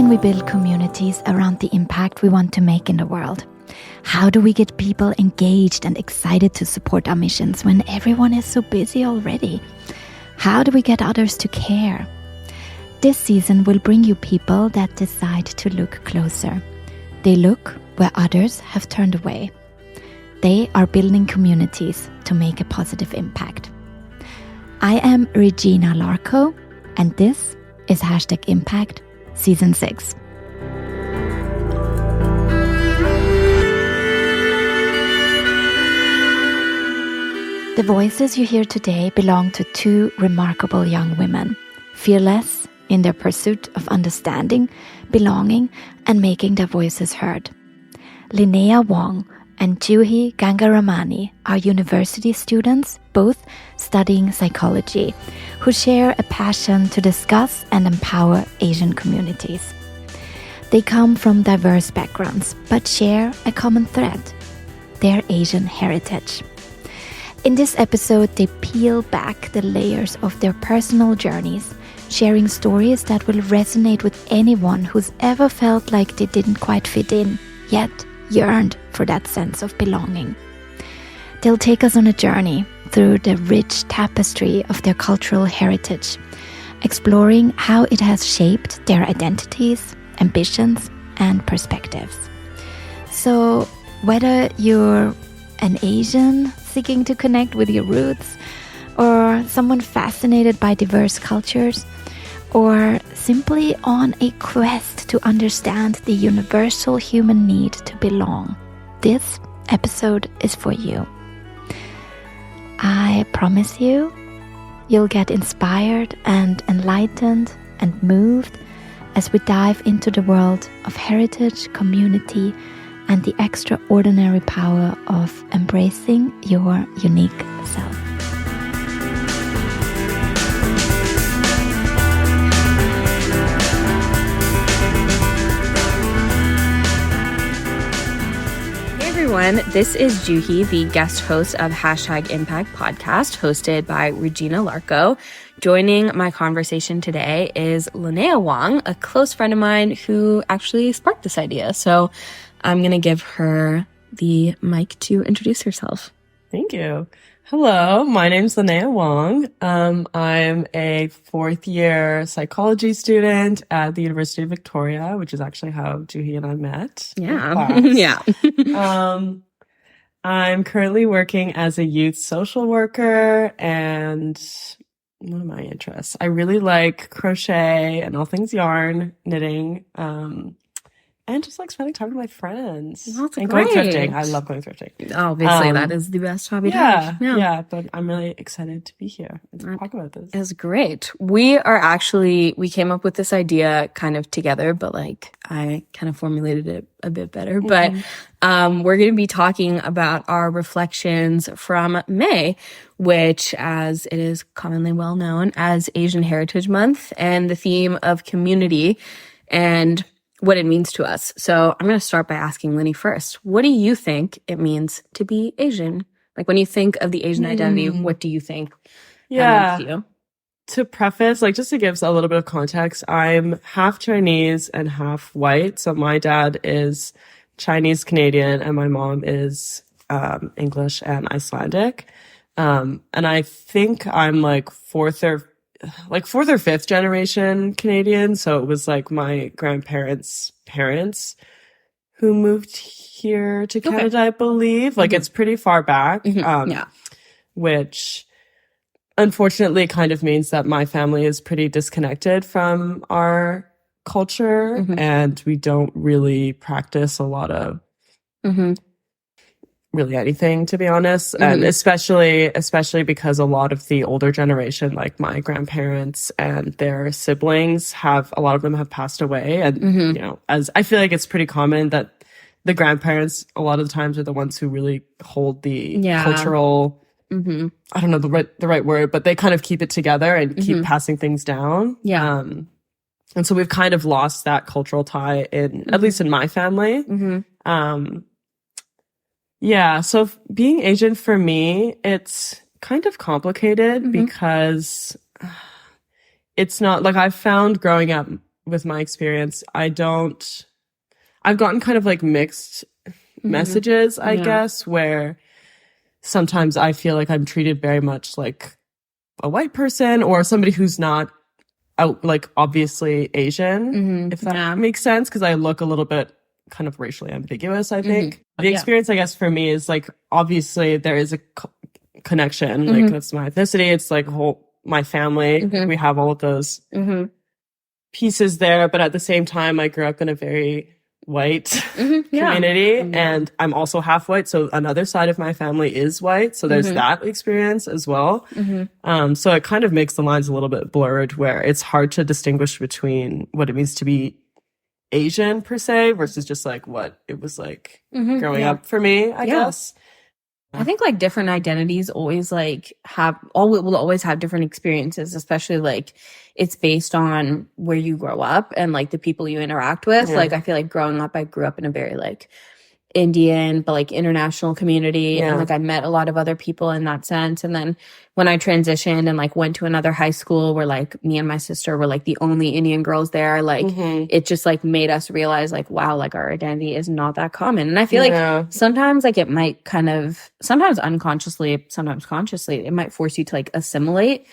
can we build communities around the impact we want to make in the world? How do we get people engaged and excited to support our missions when everyone is so busy already? How do we get others to care? This season will bring you people that decide to look closer. They look where others have turned away. They are building communities to make a positive impact. I am Regina Larco, and this is #Impact Season 6. The voices you hear today belong to two remarkable young women, fearless in their pursuit of understanding, belonging, and making their voices heard. Linnea Wong and Juhi Gangaramani are university students, both studying psychology, who share a passion to discuss and empower Asian communities. They come from diverse backgrounds, but share a common thread: their Asian heritage. In this episode, they peel back the layers of their personal journeys, sharing stories that will resonate with anyone who's ever felt like they didn't quite fit in, yet yearned for that sense of belonging. They'll take us on a journey through the rich tapestry of their cultural heritage, exploring how it has shaped their identities, ambitions, and perspectives. So, whether you're an Asian seeking to connect with your roots, or someone fascinated by diverse cultures, or simply on a quest to understand the universal human need to belong, this episode is for you. I promise you'll get inspired and enlightened and moved as we dive into the world of heritage, community, and the extraordinary power of embracing your unique self. Everyone, this is Juhi, the guest host of #Impact podcast, hosted by Regina Larco. Joining my conversation today is Linnea Wong, a close friend of mine who actually sparked this idea. So I'm going to give her the mic to introduce herself. Thank you. Hello, my name's Linnea Wong. I'm a fourth-year psychology student at the University of Victoria, which is actually how Juhi and I met. Yeah. Yeah. I'm currently working as a youth social worker, and what are my interests? I really like crochet and all things yarn, knitting, and just like spending time with my friends. That's and great. Going thrifting. I love going thrifting. Obviously, that is the best hobby to have. Yeah, but I'm really excited to be here and to talk about this. It's great. We came up with this idea kind of together, but like I kind of formulated it a bit better. Mm-hmm. But we're going to be talking about our reflections from May, which, as it is commonly well known as Asian Heritage Month, and the theme of community and what it means to us. So I'm going to start by asking Linny first. What do you think it means to be Asian? Like when you think of the Asian identity, what do you think that means to you? To preface, like just to give a little bit of context, I'm half Chinese and half white. So my dad is Chinese Canadian and my mom is English and Icelandic. And I think I'm like fourth or fifth generation Canadian. So it was like my grandparents' parents who moved here to Canada, I believe. Like it's pretty far back. Which unfortunately kind of means that my family is pretty disconnected from our culture and we don't really practice a lot of really anything, to be honest. And especially because a lot of the older generation, like my grandparents and their siblings a lot of them have passed away. And, you know, as I feel like it's pretty common that the grandparents a lot of the times are the ones who really hold the cultural, I don't know the right word, but they kind of keep it together and keep passing things down. Yeah. And so we've kind of lost that cultural tie at least in my family. Yeah, so being Asian for me, it's kind of complicated because it's not like I've found growing up with my experience, I've gotten kind of like mixed messages, I guess, where sometimes I feel like I'm treated very much like a white person or somebody who's not like obviously Asian, if that makes sense, because I look a little bit kind of racially ambiguous, I think. The experience, I guess, for me is like, obviously there is a connection, like that's my ethnicity, it's like my family, we have all of those pieces there, but at the same time, I grew up in a very white community, and I'm also half white, so another side of my family is white, so there's that experience as well. So it kind of makes the lines a little bit blurred, where it's hard to distinguish between what it means to be Asian per se versus just like what it was like growing up for me, I guess. I think like different identities always like will always have different experiences, especially like it's based on where you grow up and like the people you interact with. Like I feel like growing up, I grew up in a very like Indian but like international community, and like I met a lot of other people in that sense. And then when I transitioned and like went to another high school where like me and my sister were like the only Indian girls there, like it just like made us realize like, wow, like our identity is not that common. And I feel like sometimes like it might kind of, sometimes unconsciously, sometimes consciously, it might force you to like assimilate,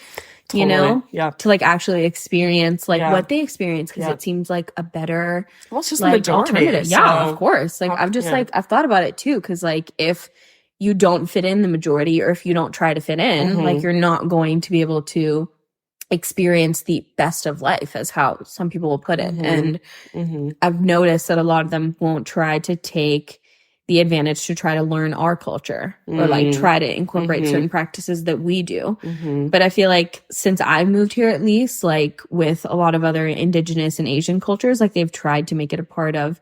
you know, to like actually experience like what they experience, because it seems like a better, well, it's just like, the majority. Alternative. Yeah, of course. Like I've just like, I've thought about it too, because like if you don't fit in the majority, or if you don't try to fit in, like you're not going to be able to experience the best of life, as how some people will put it. And I've noticed that a lot of them won't try to take the advantage to try to learn our culture or like try to incorporate certain practices that we do. But I feel like since I've moved here, at least like with a lot of other indigenous and Asian cultures, like they've tried to make it a part of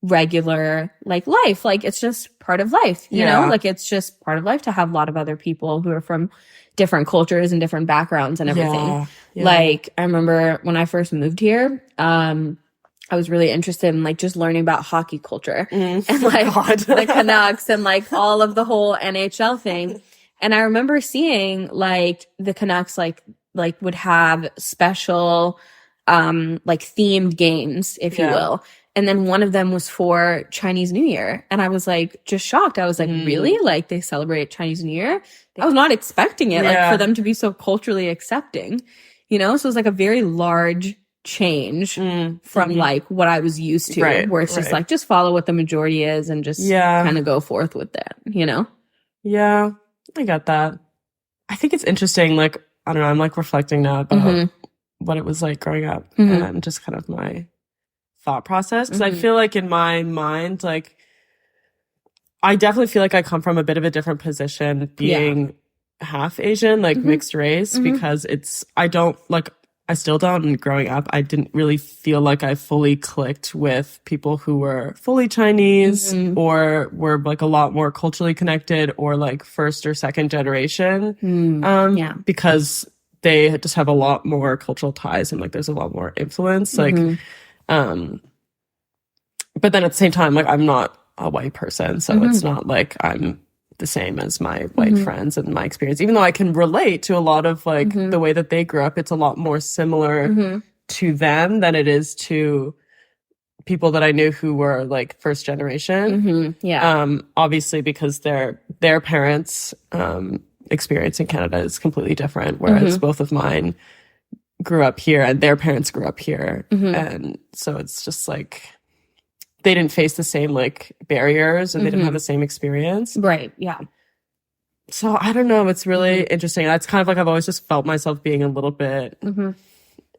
regular like life. Like it's just part of life, you know, like it's just part of life to have a lot of other people who are from different cultures and different backgrounds and everything. Like I remember when I first moved here, I was really interested in like just learning about hockey culture and like the Canucks and like all of the whole NHL thing. And I remember seeing like the Canucks like would have special like themed games, if you will. And then one of them was for Chinese New Year. And I was like just shocked. I was like, really? Like they celebrate Chinese New Year? I was not expecting it, like for them to be so culturally accepting, you know? So it was like a very large change from like what I was used to, where it's just like, just follow what the majority is and just kind of go forth with that, you know? Yeah, I got that. I think it's interesting. Like, I don't know, I'm like reflecting now about what it was like growing up and just kind of my thought process. Cause I feel like in my mind, like, I definitely feel like I come from a bit of a different position being half Asian, like mixed race, because I still don't. And growing up, I didn't really feel like I fully clicked with people who were fully Chinese or were like a lot more culturally connected or like first or second generation. Because they just have a lot more cultural ties and like there's a lot more influence. Like, but then at the same time, like I'm not a white person, so it's not like I'm the same as my white friends and my experience, even though I can relate to a lot of like the way that they grew up. It's a lot more similar to them than it is to people that I knew who were like first generation. Obviously because their parents experience in Canada is completely different, whereas both of mine grew up here and their parents grew up here, and so it's just like they didn't face the same like barriers and they didn't have the same experience. Right. Yeah. So I don't know. It's really interesting. That's kind of like I've always just felt myself being a little bit in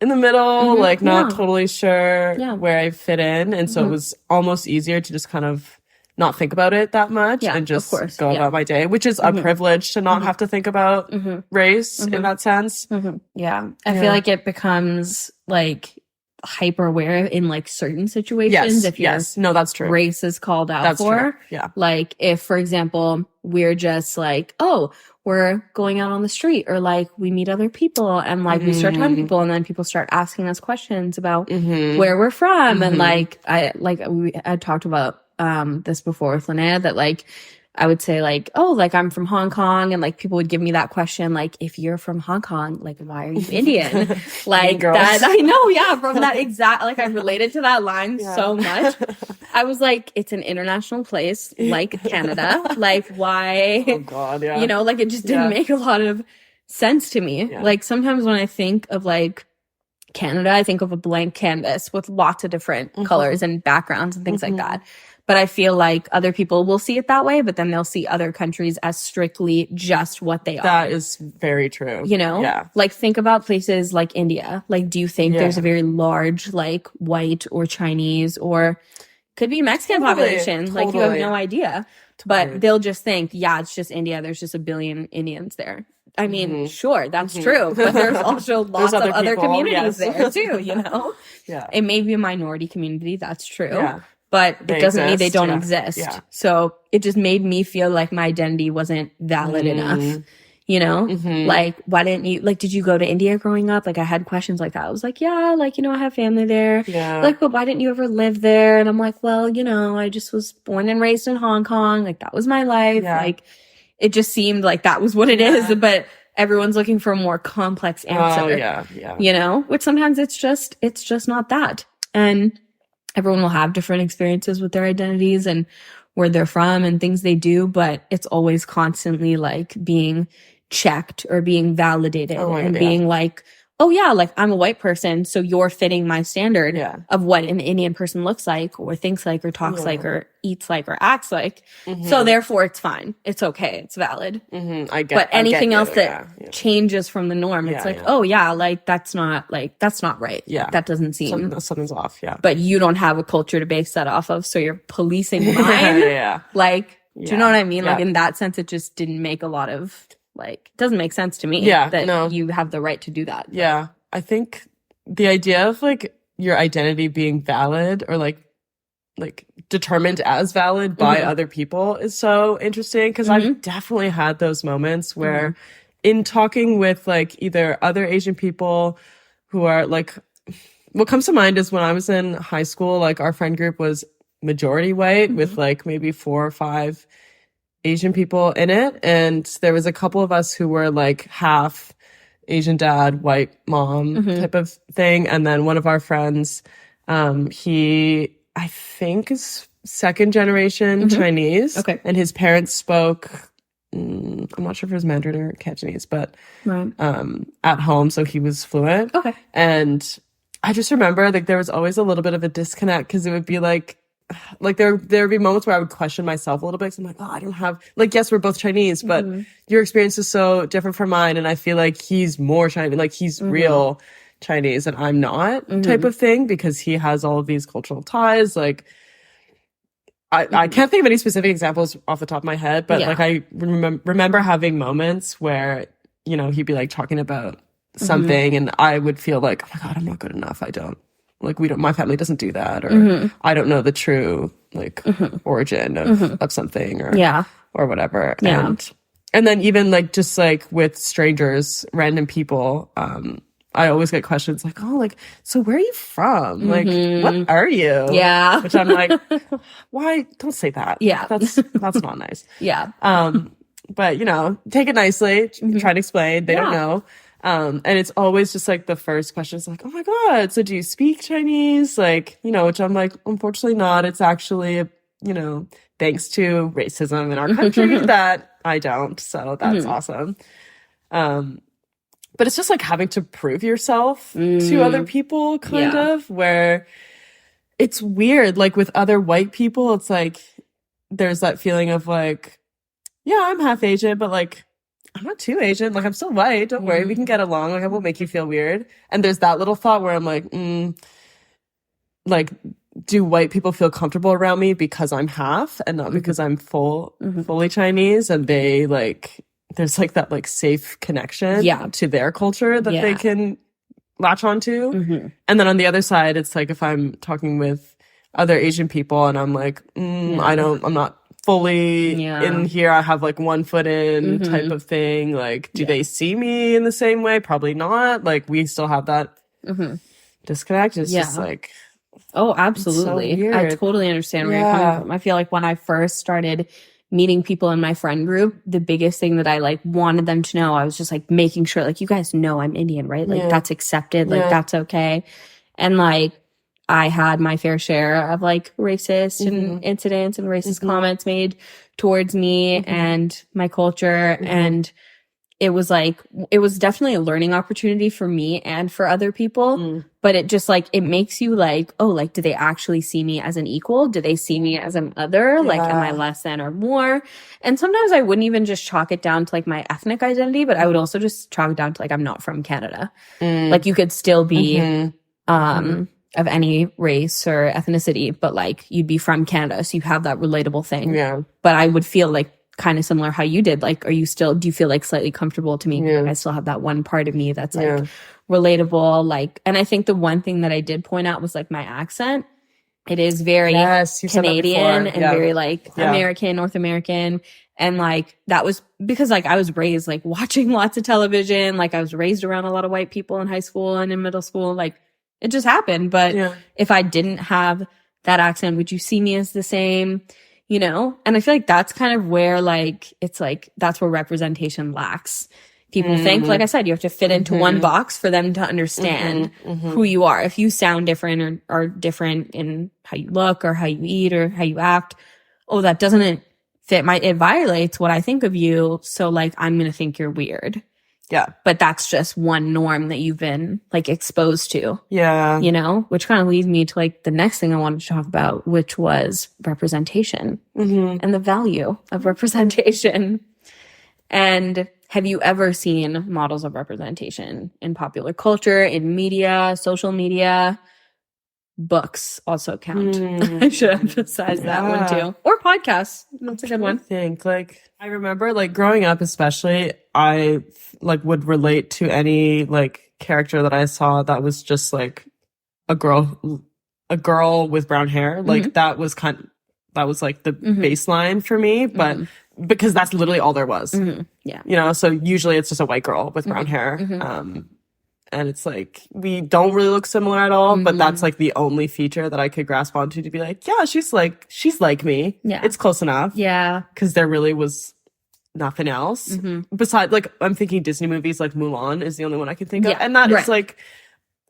the middle, like not totally sure where I fit in. And so it was almost easier to just kind of not think about it that much and just go about my day, which is a privilege to not have to think about race in that sense. Yeah. I feel like it becomes like hyper aware in like certain situations if no, that's true. Race is called out for. Yeah. Like if, for example, we're just like, oh, we're going out on the street, or like we meet other people and like we start talking to people and then people start asking us questions about where we're from. And like I talked about this before with Linnea, that like I would say like, oh, like I'm from Hong Kong. And like people would give me that question, like, if you're from Hong Kong, like, why are you Indian? Like that, I know. Yeah. From that exact, like I related to that line so much. I was like, it's an international place like Canada. Like why, Oh God, yeah. you know, like it just didn't make a lot of sense to me. Yeah. Like sometimes when I think of like Canada, I think of a blank canvas with lots of different colors and backgrounds and things like that. But I feel like other people will see it that way, but then they'll see other countries as strictly just what they are. That is very true. You know? Yeah. Like think about places like India. Like do you think there's a very large like white or Chinese or could be Mexican population? Like you have no idea. But they'll just think, yeah, it's just India. There's just a billion Indians there. I mean, sure, that's true. But there's also lots of other communities there too, you know? Yeah. It may be a minority community, that's true. Yeah. But it doesn't mean they don't exist. exist. Yeah. So it just made me feel like my identity wasn't valid enough. You know, like, why didn't you, like, did you go to India growing up? Like, I had questions like that. I was like, yeah, like, you know, I have family there. Yeah. Like, but why didn't you ever live there? And I'm like, well, you know, I just was born and raised in Hong Kong. Like, that was my life. Yeah. Like, it just seemed like that was what it is. But everyone's looking for a more complex answer. Oh, yeah. You know, which sometimes it's just not that. And everyone will have different experiences with their identities and where they're from and things they do, but it's always constantly like being checked or being validated and being like, oh yeah, like I'm a white person, so you're fitting my standard of what an Indian person looks like or thinks like or talks like or eats like or acts like. So therefore it's fine. It's okay. It's valid. But anything else that changes from the norm, it's like, oh yeah, like that's not right. Yeah. That doesn't seem something's off. Yeah. But you don't have a culture to base that off of, so you're policing mine. Like, do you know what I mean? Like in that sense, it just didn't make a lot of like, it doesn't make sense to me that you have the right to do that. Yeah. I think the idea of like your identity being valid or like determined as valid by other people is so interesting because I've definitely had those moments where in talking with like either other Asian people who are like, what comes to mind is when I was in high school, like our friend group was majority white with like maybe 4 or 5 Asian people in it. And there was a couple of us who were like half Asian dad, white mom type of thing. And then one of our friends, he, I think is second generation Chinese. Okay. And his parents spoke, I'm not sure if it was Mandarin or Cantonese, but at home. So he was fluent. Okay. And I just remember like there was always a little bit of a disconnect because it would be like there would be moments where I would question myself a little bit. Cause I'm like, oh, I don't have, like, yes, we're both Chinese, but your experience is so different from mine. And I feel like he's more Chinese, like he's real Chinese and I'm not type of thing because he has all of these cultural ties. Like, I can't think of any specific examples off the top of my head, but like I remember having moments where, you know, he'd be like talking about something and I would feel like, oh my God, I'm not good enough. I don't. Like, my family doesn't do that, or I don't know the true, like, origin of something, or whatever. Yeah. And then even, like, just, like, with strangers, random people, I always get questions like, oh, like, so where are you from? Like, what are you? Yeah. Which I'm like, why? Don't say that. Yeah. That's not nice. Yeah. But, you know, take it nicely, try to explain. They don't know. And it's always just like the first question is like, oh my God, so do you speak Chinese? Like, you know, which I'm like, unfortunately not. It's actually, you know, thanks to racism in our country that I don't. So that's awesome. But it's just like having to prove yourself to other people kind of where it's weird. Like with other white people, it's like, there's that feeling of like, yeah, I'm half Asian, but like, I'm not too Asian. Like, I'm still white. Don't worry. We can get along. Like, I won't make you feel weird. And there's that little thought where I'm like, like, do white people feel comfortable around me because I'm half and not because I'm fully Chinese? And they, like, there's, like, that, like, safe connection to their culture that they can latch onto. And then on the other side, it's like if I'm talking with other Asian people and I'm like, I'm not fully in here, I have like one foot in type of thing. Like, do they see me in the same way? Probably not. Like, we still have that disconnect. It's just like, oh, absolutely. so I totally understand where you're coming from. I feel like when I first started meeting people in my friend group, the biggest thing that I like wanted them to know, I was just like making sure, like, you guys know I'm Indian, right? Like that's accepted, like that's okay. And like I had my fair share of like racist and incidents and racist comments made towards me and my culture. And it was definitely a learning opportunity for me and for other people. But it just like, it makes you like, oh, like, do they actually see me as an equal? Do they see me as an other? Like, am I less than or more? And sometimes I wouldn't even just chalk it down to like my ethnic identity, but I would also just chalk it down to like, I'm not from Canada. Like you could still be, of any race or ethnicity, but like you'd be from Canada. So you have that relatable thing. Yeah. But I would feel like kind of similar how you did. Like, do you feel like slightly comfortable to me? Like I still have that one part of me that's like relatable. Like, and I think the one thing that I did point out was like my accent. It is very Canadian and very like American, North American. And like, that was because like I was raised like watching lots of television. Like I was raised around a lot of white people in high school and in middle school. Like it just happened. But if I didn't have that accent, would you see me as the same? You know? And I feel like that's kind of where like, it's like, that's where representation lacks. People think, like I said, you have to fit into one box for them to understand who you are. If you sound different or are different in how you look or how you eat or how you act, oh, that doesn't fit it violates what I think of you. So like, I'm going to think you're weird. Yeah. But that's just one norm that you've been like exposed to. Yeah. You know, which kind of leads me to like the next thing I wanted to talk about, which was representation and the value of representation. And have you ever seen models of representation in popular culture, in media, social media? Books also count. I should emphasize that one too. Or podcasts. That's a good one. I remember like growing up, especially, I like would relate to any like character that I saw that was just like a girl with brown hair. Like that was like the baseline for me, but because that's literally all there was. Yeah. You know, so usually it's just a white girl with brown hair. And it's like, we don't really look similar at all, but that's like the only feature that I could grasp onto to be like, yeah, she's like me. Yeah. It's close enough. Yeah. Cause there really was nothing else. Besides, like, I'm thinking Disney movies like Mulan is the only one I can think of. And that is like,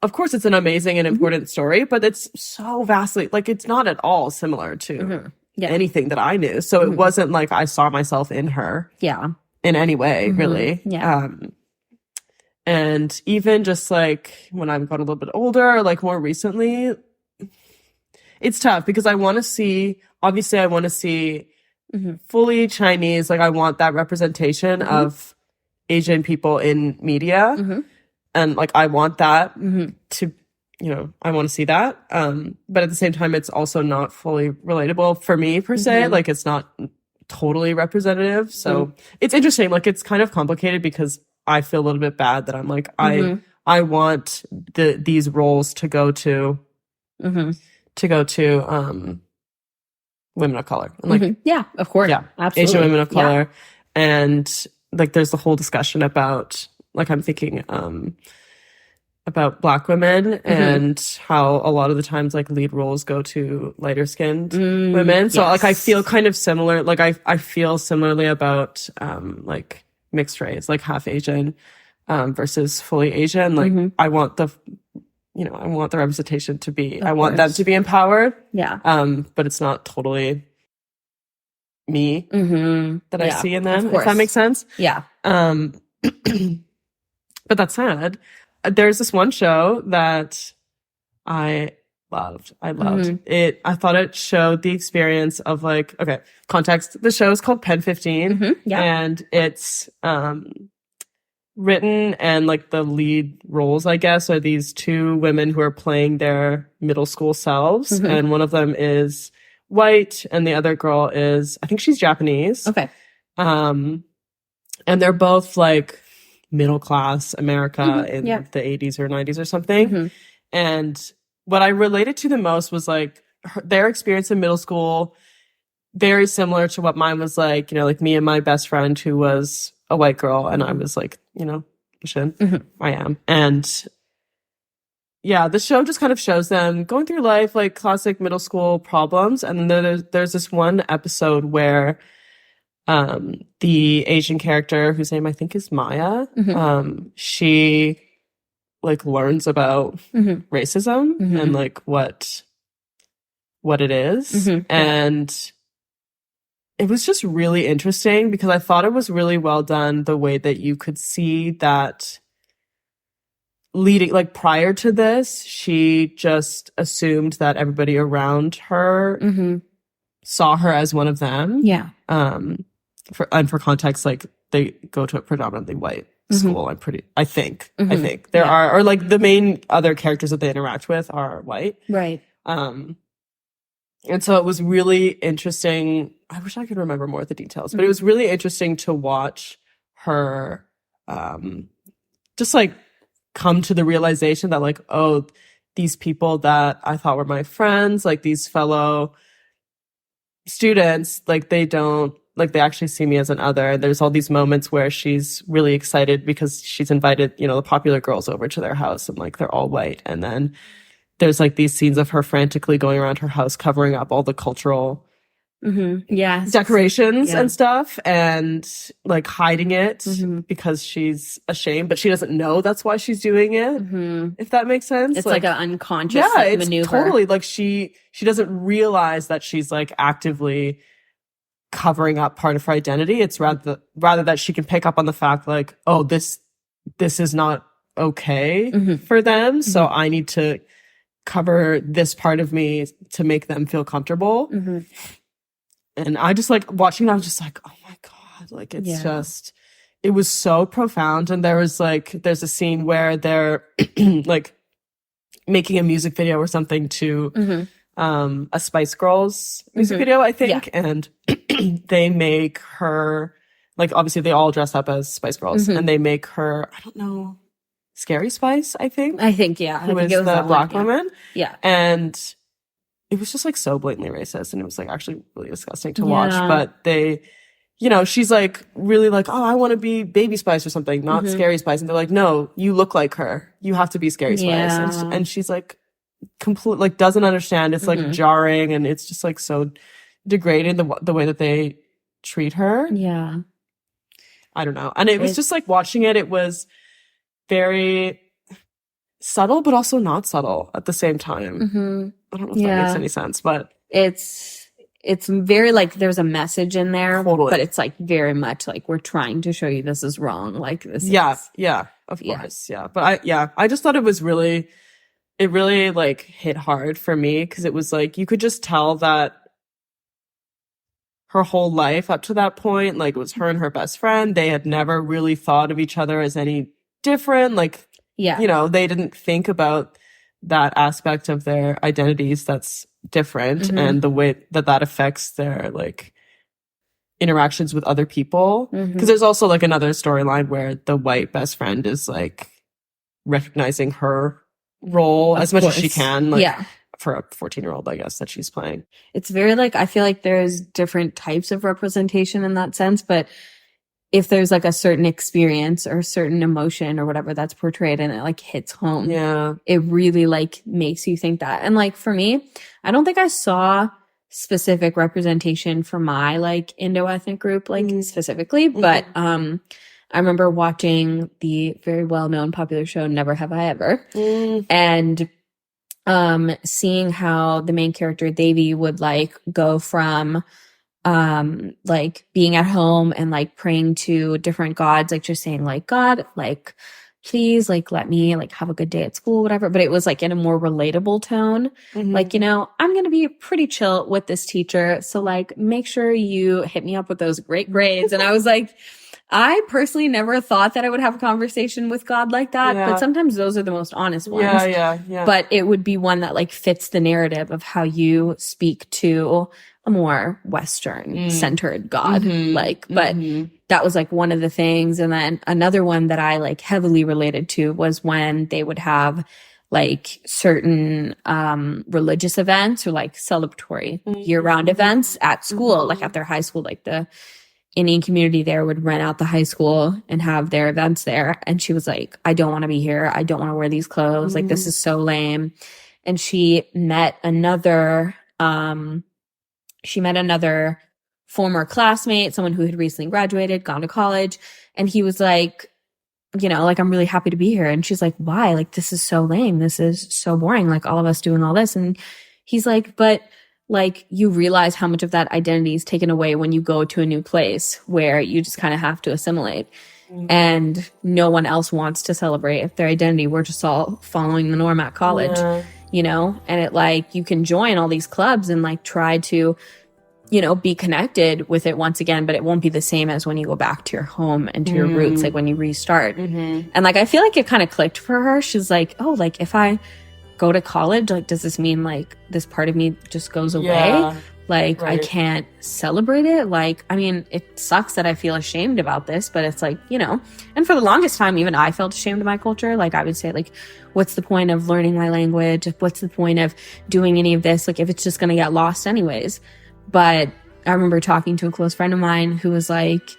of course it's an amazing and important story, but it's so vastly, like, it's not at all similar to anything that I knew. So it wasn't like I saw myself in her. Yeah. In any way, really. Yeah. And even just like when I've got a little bit older, like more recently, it's tough because I want to see fully Chinese. Like I want that representation of Asian people in media. And like, I want that to, you know, I want to see that. But at the same time, it's also not fully relatable for me per se. Like it's not totally representative. So it's interesting. Like it's kind of complicated because I feel a little bit bad that I'm like, I want these roles to go to women of color. I'm like, yeah, of course. Yeah. Absolutely. Asian women of color. And like, there's the whole discussion about, like, I'm thinking, about Black women and how a lot of the times, like, lead roles go to lighter skinned women. So like, I feel kind of similar. Like, I feel similarly about, like, mixed race, like half Asian, versus fully Asian. Like I want the representation to be, I want them to be empowered. Yeah. But it's not totally me that I see in them, if that makes sense. Yeah. But that said, there's this one show that I loved it. I thought it showed the experience of like, okay, context. The show is called Pen 15 and it's, written and like the lead roles, I guess, are these two women who are playing their middle school selves. And one of them is white and the other girl is, I think she's Japanese. Okay. And they're both like middle class America in the 80s or 90s or something. And what I related to the most was like their experience in middle school, very similar to what mine was like, you know, like me and my best friend who was a white girl and I was like, you know, Asian. I am. And yeah, the show just kind of shows them going through life, like classic middle school problems. And then there's this one episode where The Asian character, whose name I think is Maya, she like learns about racism and like what it is. And it was just really interesting because I thought it was really well done, the way that you could see that leading, like prior to this, she just assumed that everybody around her saw her as one of them. Yeah. For context, like they go to a predominantly white school. I think there are, or like the main other characters that they interact with are white. Right. And so it was really interesting. I wish I could remember more of the details, but it was really interesting to watch her, just like come to the realization that like, oh, these people that I thought were my friends, like these fellow students, like they actually see me as an other. And there's all these moments where she's really excited because she's invited, the popular girls over to their house and like they're all white. And then there's like these scenes of her frantically going around her house, covering up all the cultural decorations and stuff, and like hiding it because she's ashamed, but she doesn't know that's why she's doing it. If that makes sense. It's like an unconscious it's maneuver. Totally. Like she doesn't realize that she's like actively covering up part of her identity. It's rather that she can pick up on the fact like, oh, this is not okay for them. So I need to cover this part of me to make them feel comfortable. And I just like watching that, I was just like, oh my God, like it's just, it was so profound. And there's a scene where they're like making a music video or something to a Spice Girls music video, I think. And they make her, like obviously they all dress up as Spice Girls and they make her, I don't know, Scary Spice, I think. I think, yeah. Who is the black woman. Yeah. And it was just like so blatantly racist, and it was like actually really disgusting to watch. But they, she's like really like, oh, I want to be Baby Spice or something, not Scary Spice. And they're like, no, you look like her. You have to be Scary Spice. And she's like complete, like doesn't understand. It's like jarring, and it's just like so degrading the way that they treat her. Yeah. I don't know. And it was just like watching it, it was very subtle, but also not subtle at the same time. I don't know if that makes any sense, but it's very like there's a message in there, totally. But it's like very much like we're trying to show you this is wrong. Like this, of course, But I just thought it really like hit hard for me because it was like you could just tell that her whole life up to that point, like it was her and her best friend. They had never really thought of each other as any different. Like, they didn't think about that aspect of their identities that's different and the way that affects their like interactions with other people. Because there's also like another storyline where the white best friend is like recognizing her role as much as she can, like for a 14-year-old, I guess, that she's playing. It's very like, I feel like there's different types of representation in that sense, but if there's like a certain experience or a certain emotion or whatever that's portrayed and it like hits home, it really like makes you think that. And like for me, I don't think I saw specific representation for my like Indo-ethnic group, like specifically, but I remember watching the very well-known popular show Never Have I Ever, and seeing how the main character Devi would like go from like being at home and like praying to different gods, like just saying like, God, like please like let me like have a good day at school, whatever. But it was like in a more relatable tone. Like, I'm going to be pretty chill with this teacher. So like, make sure you hit me up with those great grades. And I was like, I personally never thought that I would have a conversation with God like that. But sometimes those are the most honest ones. Yeah. But it would be one that like fits the narrative of how you speak to a more Western centered God. But that was like one of the things. And then another one that I like heavily related to was when they would have like certain religious events or like celebratory year-round events at school, like at their high school, like the Indian community there would rent out the high school and have their events there. And she was like, I don't want to be here. I don't want to wear these clothes. Like, this is so lame. And she met another former classmate, someone who had recently graduated, gone to college. And he was like, you know, like, I'm really happy to be here. And she's like, why? Like, this is so lame. This is so boring. Like, all of us doing all this. And he's like, but like, you realize how much of that identity is taken away when you go to a new place where you just kind of have to assimilate. And no one else wants to celebrate their identity. We're just all following the norm at college, you know? And it like, you can join all these clubs and like try to, you know, be connected with it once again, but it won't be the same as when you go back to your home and to your roots, like when you restart. And like, I feel like it kind of clicked for her. She's like, oh, like if I go to college, like, does this mean like this part of me just goes away? Like, I can't celebrate it. Like, I mean, it sucks that I feel ashamed about this, but it's like, you know, and for the longest time, even I felt ashamed of my culture. Like, I would say, like, what's the point of learning my language? What's the point of doing any of this? Like, if it's just going to get lost anyways. But I remember talking to a close friend of mine who was like,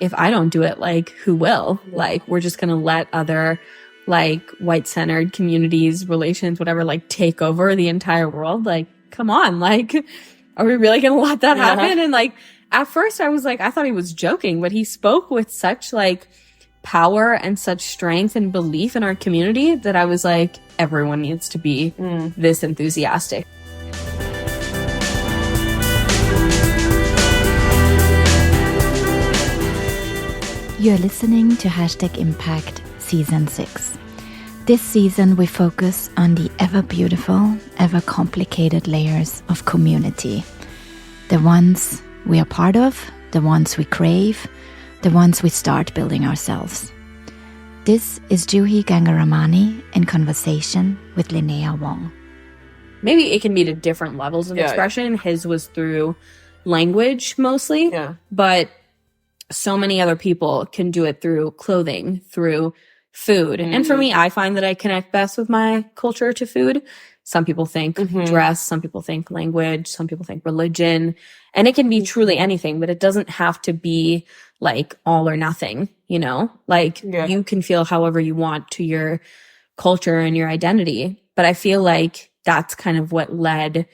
if I don't do it, like, who will? Like, we're just going to let other, like, white-centered communities, relations, whatever, like, take over the entire world. Like, come on. Like, are we really going to let that happen? And, like, at first I was like, I thought he was joking, but he spoke with such, like, power and such strength and belief in our community that I was like, everyone needs to be this enthusiastic. You're listening to #Impact Season 6. This season, we focus on the ever beautiful, ever complicated layers of community. The ones we are part of, the ones we crave, the ones we start building ourselves. This is Juhi Gangaramani in conversation with Linnea Wong. Maybe it can be to different levels of expression. His was through language mostly, but so many other people can do it through clothing, through food. And for me, I find that I connect best with my culture to food. Some people think dress, some people think language, some people think religion. And it can be truly anything, but it doesn't have to be like all or nothing, you know? Like you can feel however you want to your culture and your identity. But I feel like that's kind of what led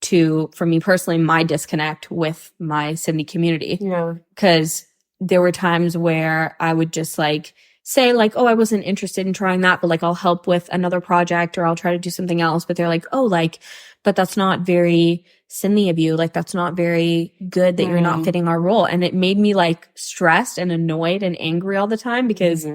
to, for me personally, my disconnect with my Sydney community. Because there were times where I would just like say like, oh, I wasn't interested in trying that, but like I'll help with another project or I'll try to do something else. But they're like, oh, like, but that's not very Sydney of you. Like, that's not very good that you're not fitting our role. And it made me like stressed and annoyed and angry all the time because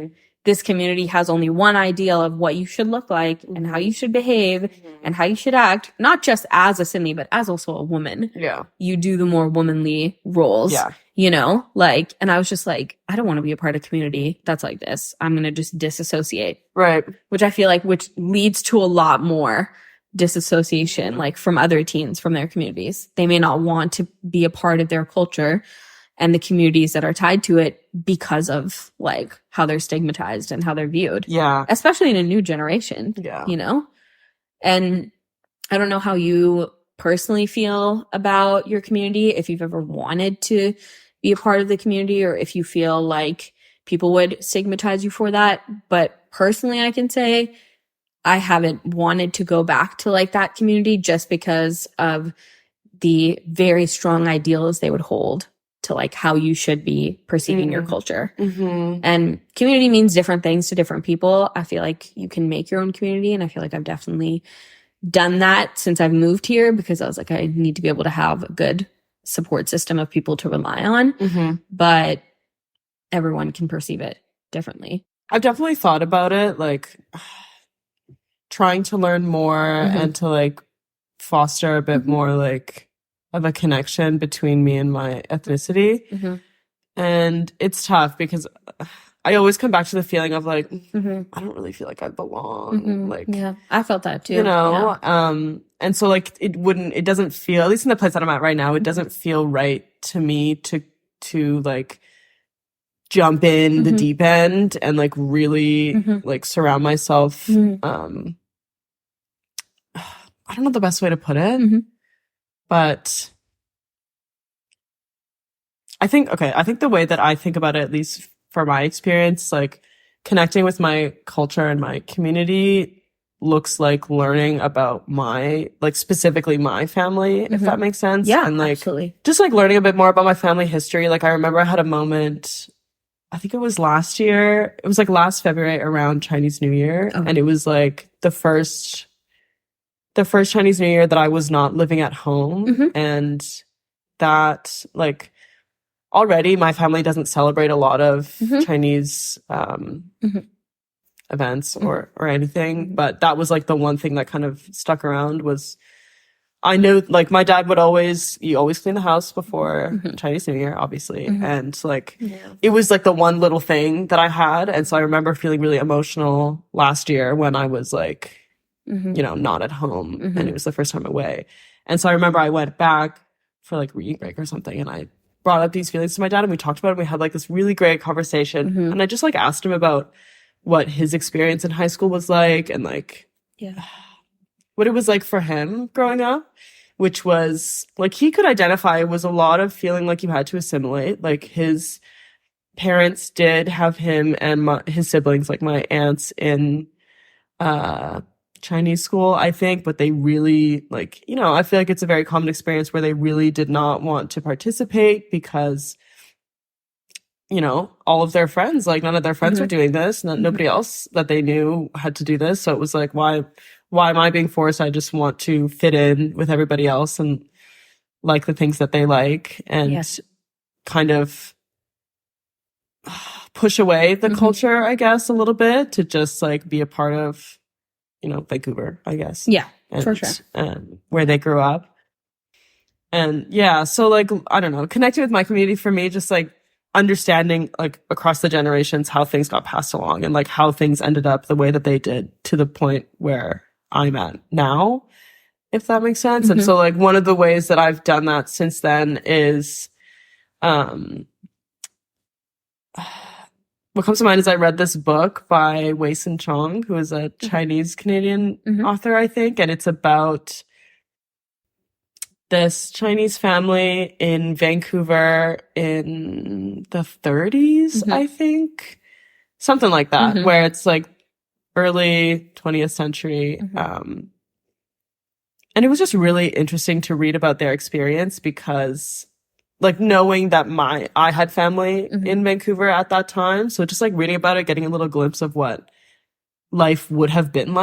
this community has only one ideal of what you should look like and how you should behave and how you should act, not just as a Sydney, but as also a woman. You do the more womanly roles, you know, like, and I was just like, I don't want to be a part of a community that's like this. I'm going to just disassociate. Which I feel like, which leads to a lot more disassociation, like from other teens from their communities. They may not want to be a part of their culture and the communities that are tied to it because of like how they're stigmatized and how they're viewed. Especially in a new generation. You know? And I don't know how you personally feel about your community, if you've ever wanted to be a part of the community or if you feel like people would stigmatize you for that. But personally, I can say I haven't wanted to go back to like that community just because of the very strong ideals they would hold to like how you should be perceiving your culture. And community means different things to different people. I feel like you can make your own community. And I feel like I've definitely done that since I've moved here because I was like, I need to be able to have a good support system of people to rely on. But everyone can perceive it differently. I've definitely thought about it, like trying to learn more and to like foster a bit more like of a connection between me and my ethnicity. And it's tough because I always come back to the feeling of like, I don't really feel like I belong. Like, I felt that too. You know? And so like, it doesn't feel, at least in the place that I'm at right now, it doesn't feel right to me to like jump in the deep end and like really like surround myself. I don't know the best way to put it. But I think the way that I think about it, at least for my experience, like connecting with my culture and my community looks like learning about specifically my family, if that makes sense. Yeah, and absolutely. Just learning a bit more about my family history. I remember I had a moment, I think it was last year. It was last February around Chinese New Year. Oh. And it was the first Chinese New Year that I was not living at home. And that already my family doesn't celebrate a lot of Chinese, events or anything. But that was the one thing that kind of stuck around was I know my dad would always clean the house before Chinese New Year, obviously. And it was the one little thing that I had. And so I remember feeling really emotional last year when I was not at home and it was the first time away. And so I remember I went back for reading break or something and I brought up these feelings to my dad and we talked about it and we had this really great conversation. And I just asked him about what his experience in high school was like and what it was like for him growing up, which was he could identify it was a lot of feeling you had to assimilate. His parents did have him and his siblings, my aunts, in Chinese school, I think, but they really I feel it's a very common experience where they really did not want to participate because all of their friends, none of their friends were doing this. Nobody else that they knew had to do this. So it was why am I being forced? I just want to fit in with everybody else and the things that they like and kind of push away the culture, I guess, a little bit to just be a part of, Vancouver, I guess. Yeah, and, for sure. Where they grew up. And yeah, so I don't know, connecting with my community for me, just understanding across the generations how things got passed along and how things ended up the way that they did to the point where I'm at now, if that makes sense. And so one of the ways that I've done that since then is what comes to mind is I read this book by Wei Sin Chong, who is a Chinese Canadian author, I think, and it's about this Chinese family in Vancouver in the 30s, I think. Something like that, where it's early 20th century. And it was just really interesting to read about their experience because knowing that I had family in Vancouver at that time. So just reading about it, getting a little glimpse of what life would have been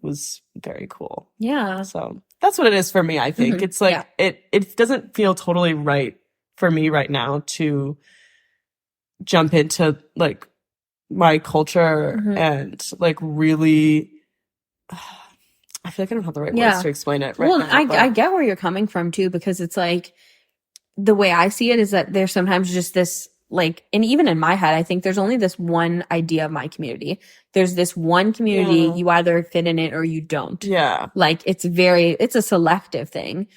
was very cool. Yeah. So that's what it is for me, I think. It's it doesn't feel totally right for me right now to jump into my culture and really I feel I don't have the right words to explain it right now. I get where you're coming from too, because it's the way I see it is that there's sometimes just this and even in my head, I think there's only this one idea of my community. There's this one community, you either fit in it or you don't. Yeah. It's a selective thing.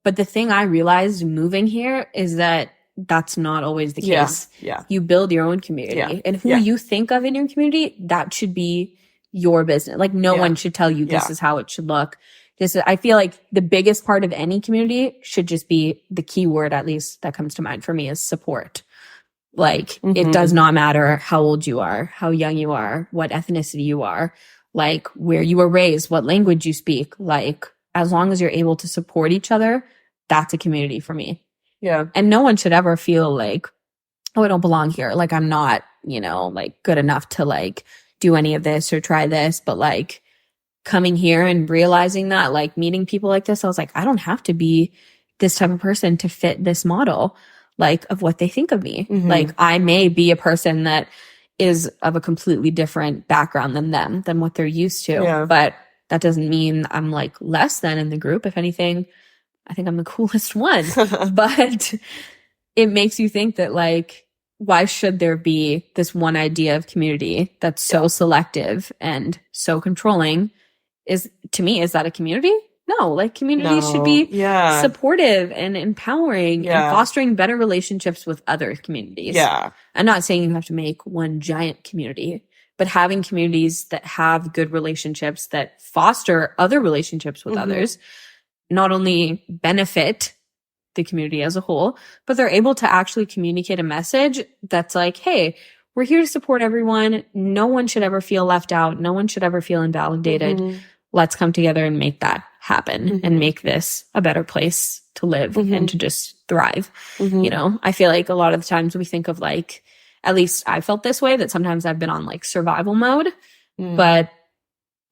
But the thing I realized moving here is that that's not always the case. Yeah. You build your own community and who you think of in your community, that should be your business. No one should tell you this is how it should look. I feel the biggest part of any community should just be the key word, at least that comes to mind for me, is support. It does not matter how old you are, how young you are, what ethnicity you are, where you were raised, what language you speak. As long as you're able to support each other, that's a community for me. Yeah. And no one should ever feel oh, I don't belong here. I'm not, good enough to do any of this or try this. But coming here and realizing that, meeting people like this, I was I don't have to be this type of person to fit this model, of what they think of me. I may be a person that is of a completely different background than them, than what they're used to. But that doesn't mean I'm less than in the group. If anything, I think I'm the coolest one. But it makes you think that why should there be this one idea of community that's so selective and so controlling? To me, is that a community? No, communities should be supportive and empowering and fostering better relationships with other communities. Yeah. I'm not saying you have to make one giant community, but having communities that have good relationships that foster other relationships with others not only benefit the community as a whole, but they're able to actually communicate a message that's hey, we're here to support everyone. No one should ever feel left out. No one should ever feel invalidated. Let's come together and make that happen and make this a better place to live and to just thrive. You know, I feel like a lot of the times we think of like, at least I felt this way, that sometimes I've been on like survival mode, but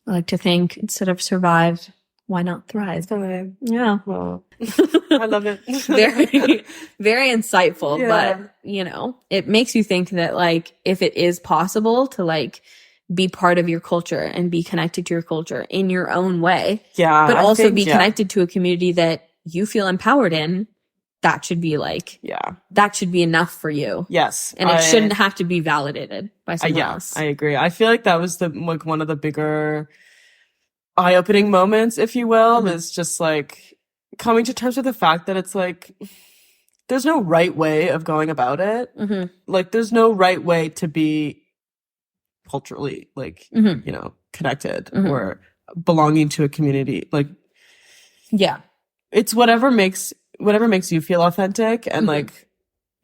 I like to think instead of survive, why not thrive? Yeah. Well, I love it. Very, very insightful, but you know, it makes you think that like, if it is possible to like be part of your culture and be connected to your culture in your own way, but also be connected to a community that you feel empowered in, that should be like, that should be enough for you. Yes. And it shouldn't have to be validated by someone else. I agree. I feel like that was like one of the bigger eye-opening moments, if you will, is just like coming to terms with the fact that it's like, there's no right way of going about it. Like, there's no right way to be culturally, like, you know, connected or belonging to a community. Like, it's whatever makes you feel authentic and like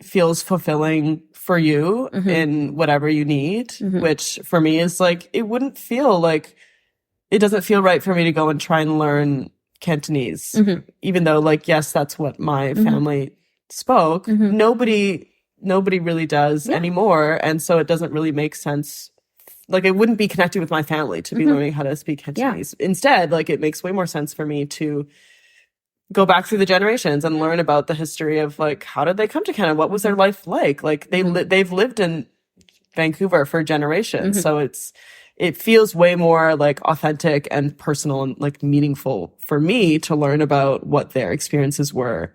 feels fulfilling for you in whatever you need, which for me is like, it doesn't feel right for me to go and try and learn Cantonese, even though like, yes, that's what my family spoke. Nobody really does anymore. And so it doesn't really make sense. Like, it wouldn't be connected with my family to be learning how to speak Cantonese. Instead, like, it makes way more sense for me to go back through the generations and learn about the history of like, how did they come to Canada? What was their life like? Like, they've lived in Vancouver for generations. So it feels way more like authentic and personal and like meaningful for me to learn about what their experiences were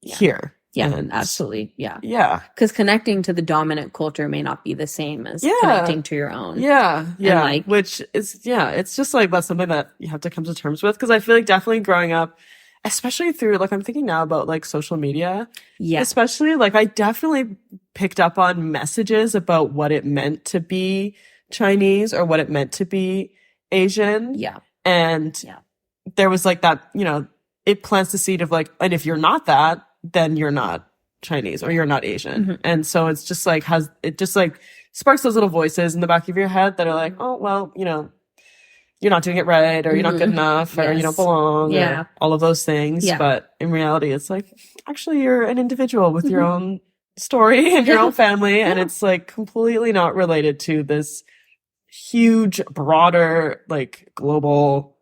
here. Yeah, and absolutely. Yeah. Yeah. Because connecting to the dominant culture may not be the same as connecting to your own. Yeah. Yeah. And like, which is, it's just like, that's something that you have to come to terms with. Cause I feel like definitely growing up, especially through, like, I'm thinking now about like social media. Yeah. Especially like, I definitely picked up on messages about what it meant to be Chinese or what it meant to be Asian. Yeah. And there was like that, you know, it plants the seed of like, and if you're not that, then you're not Chinese or you're not Asian. And so it's just like, it just like sparks those little voices in the back of your head that are like, oh, well, you know, you're not doing it right, or you're not good enough, or you don't belong, or all of those things. But in reality, it's like, actually, you're an individual with your own story and your own family. And it's like completely not related to this huge, broader, like global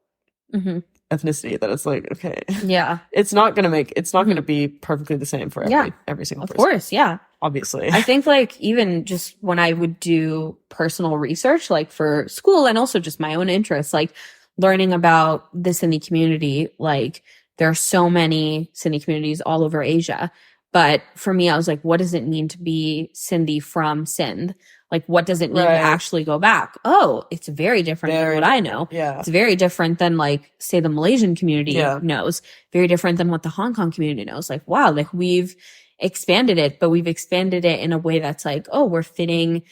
ethnicity that it's like, okay. Yeah. It's not going to be perfectly the same for every single person. Of course. Yeah. Obviously. I think like even just when I would do personal research, like for school and also just my own interests, like learning about the Sindhi community, like there are so many Sindhi communities all over Asia. But for me, I was like, what does it mean to be Sindhi from Sindh? Like, what does it mean to actually go back? Oh, it's very different than what I know. Yeah. It's very different than like, say the Malaysian community knows. Very different than what the Hong Kong community knows. Like, wow, like we've expanded it, but we've expanded it in a way that's like, oh, we're fitting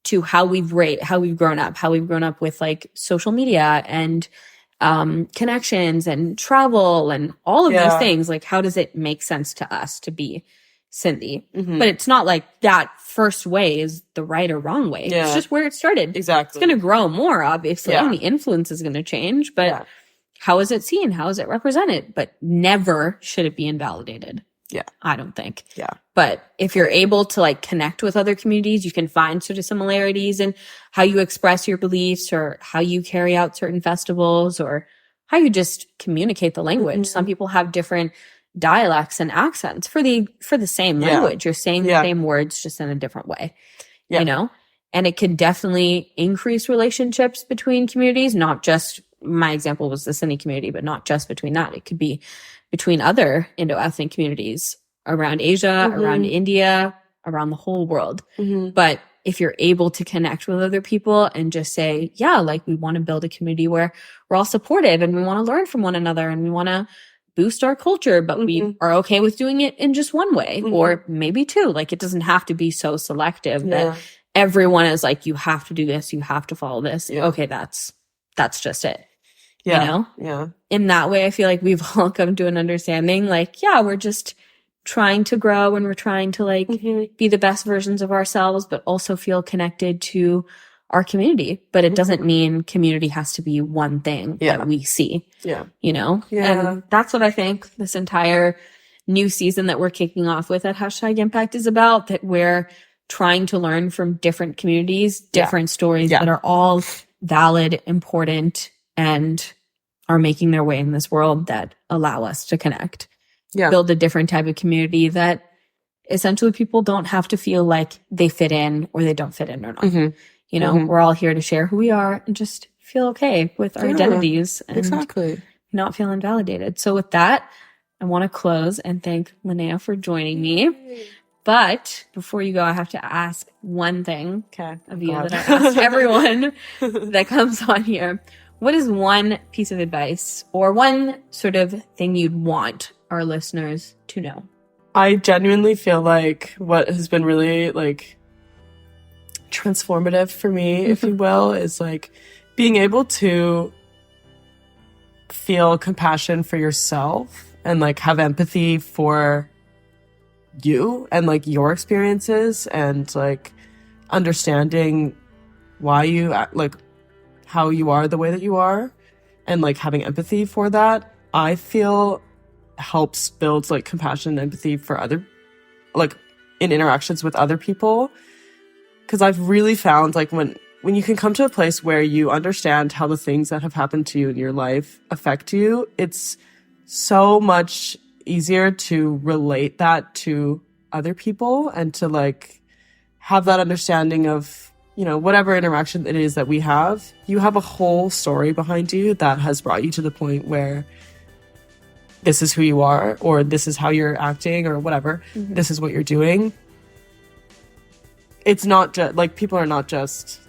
to how we've grown up with like social media and connections and travel and all of those things. Like, how does it make sense to us to be Sindhi? But it's not like that first way is the right or wrong way. It's just where it started. Exactly. It's going to grow more, obviously, and the influence is going to change, but how is it seen? How is it represented? But never should it be invalidated. Yeah. I don't think. Yeah. But if you're able to like connect with other communities, you can find sort of similarities in how you express your beliefs or how you carry out certain festivals or how you just communicate the language. Some people have different dialects and accents for the same language. You're saying the same words just in a different way, you know? And it can definitely increase relationships between communities, not just, my example was the Sindhi community, but not just between that. It could be between other Indo-ethnic communities around Asia, around India, around the whole world. But if you're able to connect with other people and just say, yeah, like we want to build a community where we're all supportive and we want to learn from one another and we want to boost our culture, but we are okay with doing it in just one way or maybe two. Like it doesn't have to be so selective that everyone is like, you have to do this, you have to follow this. Okay, that's just it. Yeah. You know? Yeah. In that way, I feel like we've all come to an understanding like, yeah, we're just trying to grow and we're trying to like be the best versions of ourselves, but also feel connected to our community. But it doesn't mean community has to be one thing that we see, you know? And that's what I think this entire new season that we're kicking off with at #Impact is about, that we're trying to learn from different communities, different stories that are all valid, important, and are making their way in this world that allow us to connect. Build a different type of community that essentially people don't have to feel like they fit in or they don't fit in or not. You know, we're all here to share who we are and just feel okay with our identities and not feel invalidated. So with that, I want to close and thank Linnea for joining me. But before you go, I have to ask one thing of you that I ask everyone that comes on here. What is one piece of advice or one sort of thing you'd want our listeners to know? I genuinely feel like what has been really like transformative for me, if you will, is like being able to feel compassion for yourself and like have empathy for you and like your experiences and like understanding why you act, like how you are the way that you are, and like having empathy for that, I feel helps build like compassion and empathy for other, like in interactions with other people. Because I've really found like when you can come to a place where you understand how the things that have happened to you in your life affect you, it's so much easier to relate that to other people and to like have that understanding of, you know, whatever interaction it is that we have, you have a whole story behind you that has brought you to the point where this is who you are, or this is how you're acting, or whatever, this is what you're doing. It's not just like people are not just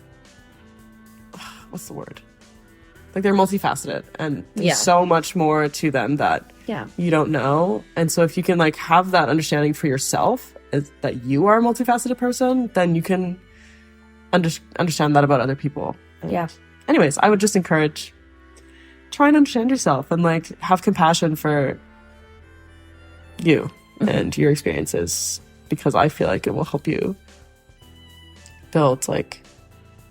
what's the word, like they're multifaceted and there's so much more to them that you don't know. And so if you can like have that understanding for yourself is that you are a multifaceted person, then you can understand that about other people. And anyways, I would just encourage, try and understand yourself and like have compassion for you and your experiences, because I feel like it will help you build like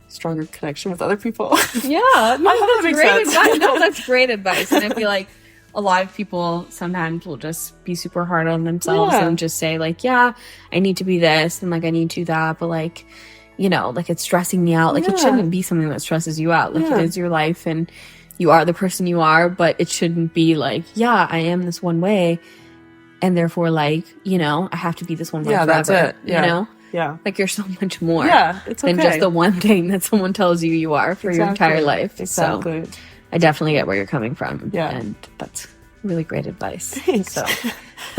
stronger connection with other people. Yeah, no, that's great advice. No, that's great advice. And I feel like a lot of people sometimes will just be super hard on themselves and just say like, yeah, I need to be this and like I need to do that, but like, you know, like it's stressing me out. Like it shouldn't be something that stresses you out. Like it is your life and you are the person you are, but it shouldn't be like, yeah, I am this one way and therefore like, you know, I have to be this one way forever. That's it. You know? Yeah. Like you're so much more it's than just the one thing that someone tells you are for your entire life. Exactly. So I definitely get where you're coming from. Yeah. And that's really great advice. Thanks. So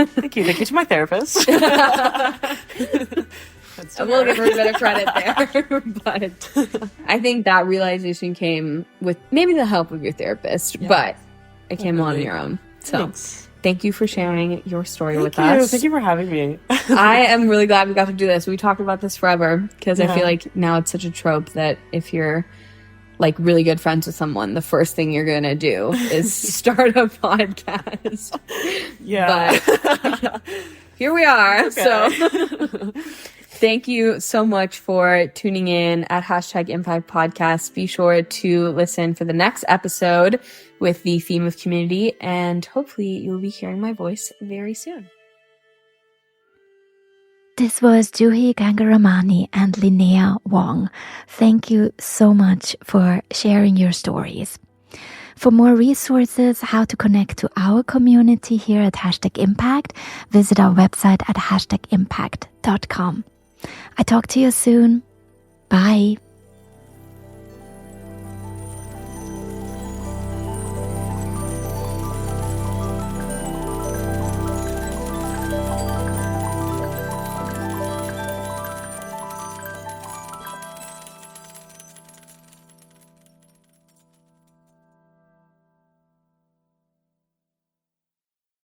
Thank you to my therapist. I will give her a bit of credit there. But I think that realization came with maybe the help of your therapist, but it came on your own. So thank you for sharing your story with us. Thank you for having me. I am really glad we got to do this. We talked about this forever because I feel like now it's such a trope that if you're like really good friends with someone, the first thing you're going to do is start a podcast. But here we are. Okay. So thank you so much for tuning in at #Impact Podcast. Be sure to listen for the next episode with the theme of community, and hopefully you'll be hearing my voice very soon. This was Juhi Gangaramani and Linnea Wong. Thank you so much for sharing your stories. For more resources, how to connect to our community here at #Impact, visit our website at #impact.com. I talk to you soon. Bye.